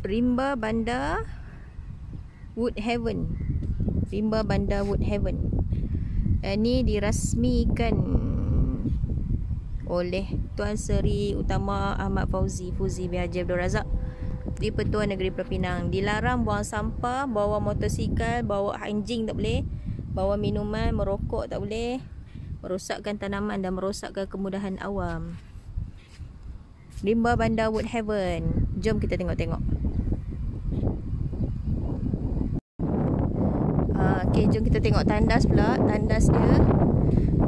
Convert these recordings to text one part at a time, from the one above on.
Rimba Bandar Woodhaven. Rimba Bandar Woodhaven. Ini dirasmikan oleh Tuan Seri Utama Ahmad Fauzi bin Haji Abdul Razak di Pertuan Negeri Pulau Pinang. Dilarang buang sampah, bawa motosikal, bawa anjing tak boleh, bawa minuman, merokok tak boleh, merosakkan tanaman dan merosakkan kemudahan awam. Rimba Bandar Woodhaven. Jom kita tengok-tengok. Okay, jom kita tengok tandas pula. Tandas dia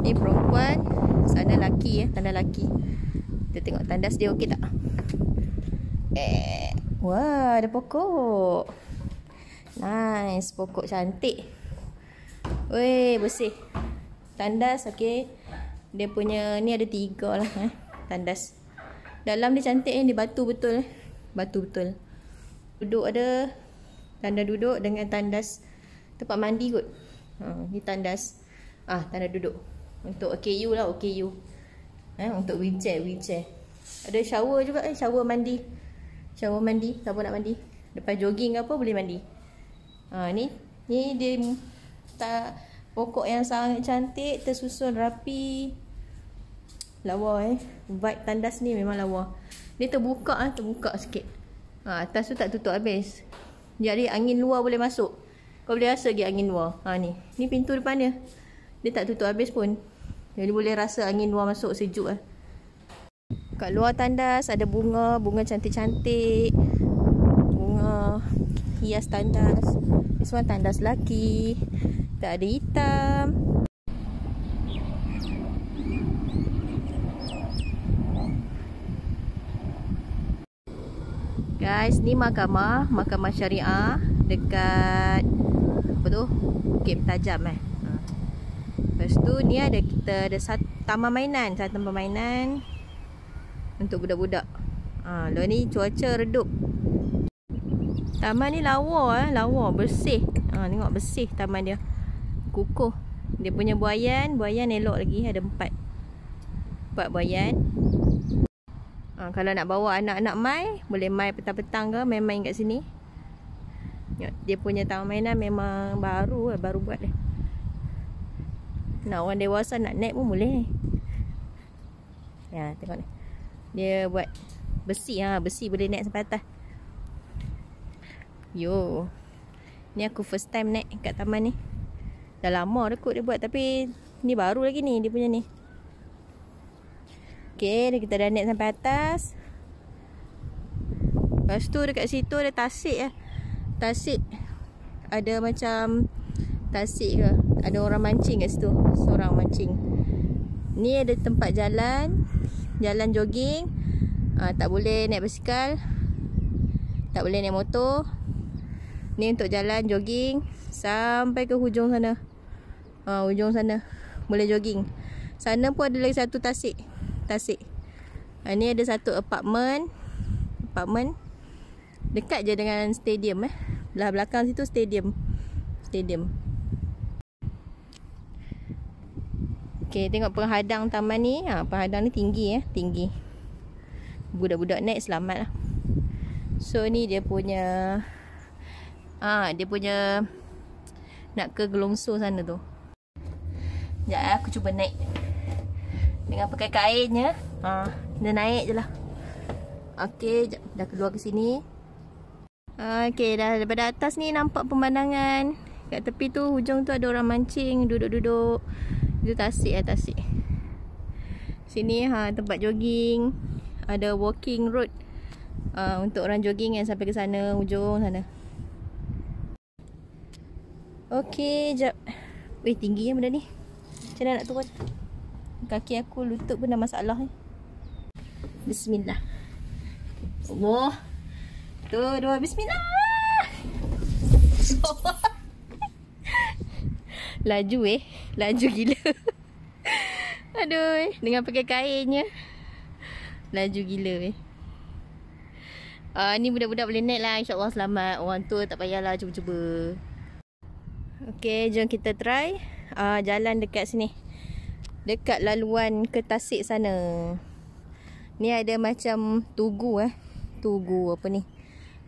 ni perempuan, sana laki ya, tanda laki. Kita tengok tandas dia okey tak? Wah, ada pokok. Nice, pokok cantik. Weh, bersih. Tandas okey. Dia punya ni ada 3 lah tandas. Dalam dia cantik dia batu betul Batu betul. Duduk ada tanda duduk dengan tandas tempat mandi kot. Ni tandas. Tanda duduk. Untuk OKU lah, OKU. Untuk wheelchair. Ada shower juga shower mandi. Shower mandi, siapa nak mandi. Lepas jogging ke apa boleh mandi. Ni dia pokok yang sangat cantik, tersusun rapi. Lawa Vibe tandas ni memang lawa. Dia terbuka sikit. Atas tu tak tutup habis. Jadi angin luar boleh masuk. Kau boleh rasa lagi angin luar. Ni pintu depan dia. Dia tak tutup habis pun. Jadi boleh rasa angin luar masuk, sejuk Kat luar tandas ada bunga cantik-cantik. Bunga hias tandas. Ini semua tandas lelaki. Tak ada hitam. Guys, ni mahkamah syariah dekat apa tu? Bukit Tajam Lepas tu ni kita ada taman mainan, untuk budak-budak. Lepas ni cuaca redup. Taman ni lawa bersih. Tengok bersih taman dia. Kukuh. Dia punya buaian elok lagi, ada 4 buaian. Kalau nak bawa anak-anak mai, boleh mai petang-petang ke, main kat sini. Dia punya taman mainan memang baru buat dia. Nak orang dewasa nak naik pun boleh. Ya, tengok ni. Dia buat besi, besi boleh naik sampai atas. Yo. Ni aku first time naik kat taman ni. Dah lama dah kot dia buat, tapi ni baru lagi ni dia punya ni. Okay, kita dah naik sampai atas. Lepas tu dekat situ ada tasik Tasik. Ada macam tasik ke. Ada orang mancing kat situ. Seorang mancing. Ni ada tempat jalan jogging. Tak boleh naik basikal. Tak boleh naik motor. Ni untuk jalan jogging sampai ke hujung sana. Hujung sana boleh jogging. Sana pun ada lagi satu tasik. Ni ada satu apartmen. Dekat je dengan stadium Belah belakang situ stadium. Okay, tengok penghadang taman ni. Penghadang ni tinggi tinggi. Budak-budak naik selamat lah. So ni dia punya nak ke Gelongso sana tu. Sekejap aku cuba naik dengan pakai kainnya. Dia naik je lah. Okay, dah keluar ke sini. Okay, dah daripada atas ni nampak pemandangan. Kat tepi tu, hujung tu ada orang mancing, duduk-duduk. Itu tasik. Sini tempat jogging. Ada walking road untuk orang jogging yang sampai ke sana, hujung sana. Okay, jap. Weh, tinggi benda ni. Macam mana nak turun? Kaki aku, lutut pun dah masalah Bismillah. Allah. Tu, dua, bismillah. Laju laju gila. Aduh, dengan pakai kainnya. Laju gila ni budak-budak boleh naik lah, insyaAllah selamat. Orang tua tak payahlah cuba-cuba. Okay, jom kita try jalan dekat sini. Dekat laluan ke Tasik sana. Ni ada macam tugu Tugu apa ni?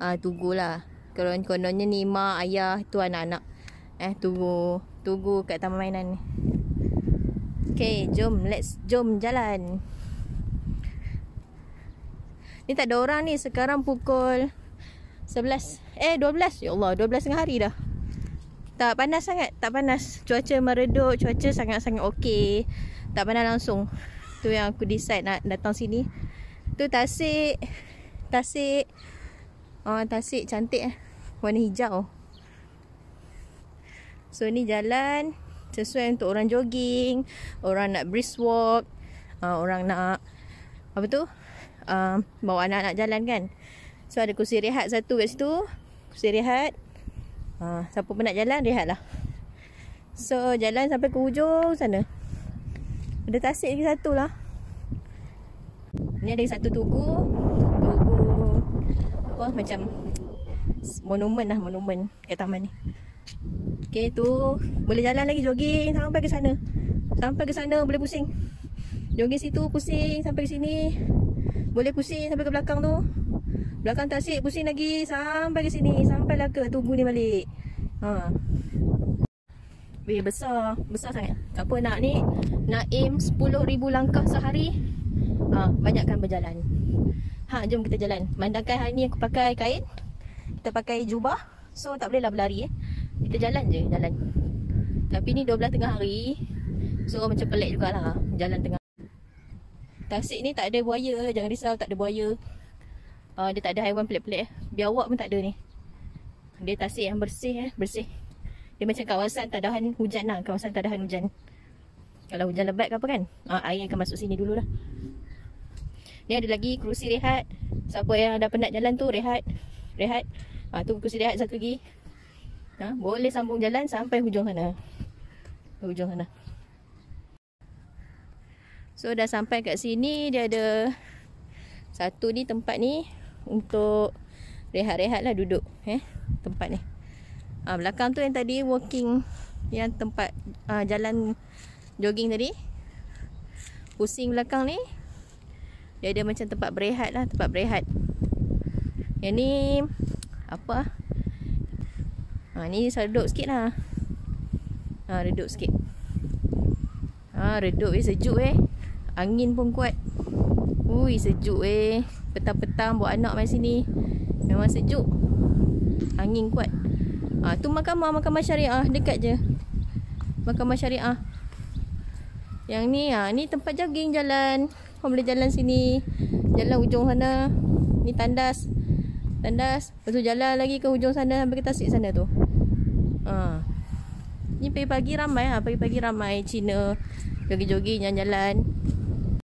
Tunggulah. Kononnya ni mak, ayah, tu anak-anak. Tunggu kat taman mainan ni. Okay, jom jalan. Ni tak ada orang ni. Sekarang pukul 12. 12. Ya Allah, 12 tengah hari dah. Tak panas sangat. Tak panas. Cuaca meredup. Cuaca sangat-sangat okey. Tak panas langsung. Tu yang aku decide nak datang sini. Tu tasik. Tasik cantik warna hijau. So ni jalan sesuai untuk orang jogging, orang nak brisk walk, orang nak bawa anak-anak jalan kan. So ada kursi rehat satu kat situ. Kursi rehat. Siapa pun nak jalan, rehat lah. So jalan sampai ke hujung sana. Ada tasik lagi satu lah. Ni ada satu tugu macam monumen kat taman ni. Okay, tu boleh jalan lagi jogging sampai ke sana. Sampai ke sana boleh pusing. Jogging situ pusing sampai ke sini. Boleh pusing sampai ke belakang tu. Belakang tasik pusing lagi sampai ke sini. Sampailah ke tugu ni balik. Besar sangat. Siapa nak ni, nak aim 10,000 langkah sehari, banyakkan berjalan. Jom kita jalan. Mandangkan hari ni aku pakai kain, kita pakai jubah, so tak bolehlah berlari. Kita jalan je, jalan. Tapi ni 12 tengah hari, so macam pelik jugalah jalan tengah. Tasik ni tak ada buaya, jangan risau, tak ada buaya. Dia tak ada haiwan pelik-pelik. Biawak pun tak ada ni. Dia tasik yang bersih. Dia macam kawasan tadahan hujan lah. Kawasan tadahan hujan. Kalau hujan lebat ke apa kan, air akan masuk sini dulu lah. Ni ada lagi kerusi rehat. Siapa yang dah penat jalan tu, rehat. Tu kerusi rehat satu lagi. Boleh sambung jalan sampai hujung sana. So dah sampai kat sini. Dia ada satu ni, tempat ni untuk rehat-rehat lah, duduk tempat ni. Belakang tu yang tadi walking, yang tempat jalan jogging tadi, pusing belakang ni. Dia ada macam tempat berehat lah, tempat berehat. Yang ni apa? Ni redup sikit lah. Redup sikit. Redup sejuk Angin pun kuat. Sejuk Petang-petang bawa anak main sini, memang sejuk. Angin kuat. Tu mahkamah syariah dekat je. Mahkamah syariah. Yang ni ni tempat jogging jalan. Kau boleh jalan sini, jalan hujung sana. Ni tandas. Lepas tu jalan lagi ke hujung sana sampai ke tasik sana tu. Ni pagi-pagi ramai Pagi-pagi ramai Cina jogging-jogging jalan-jalan.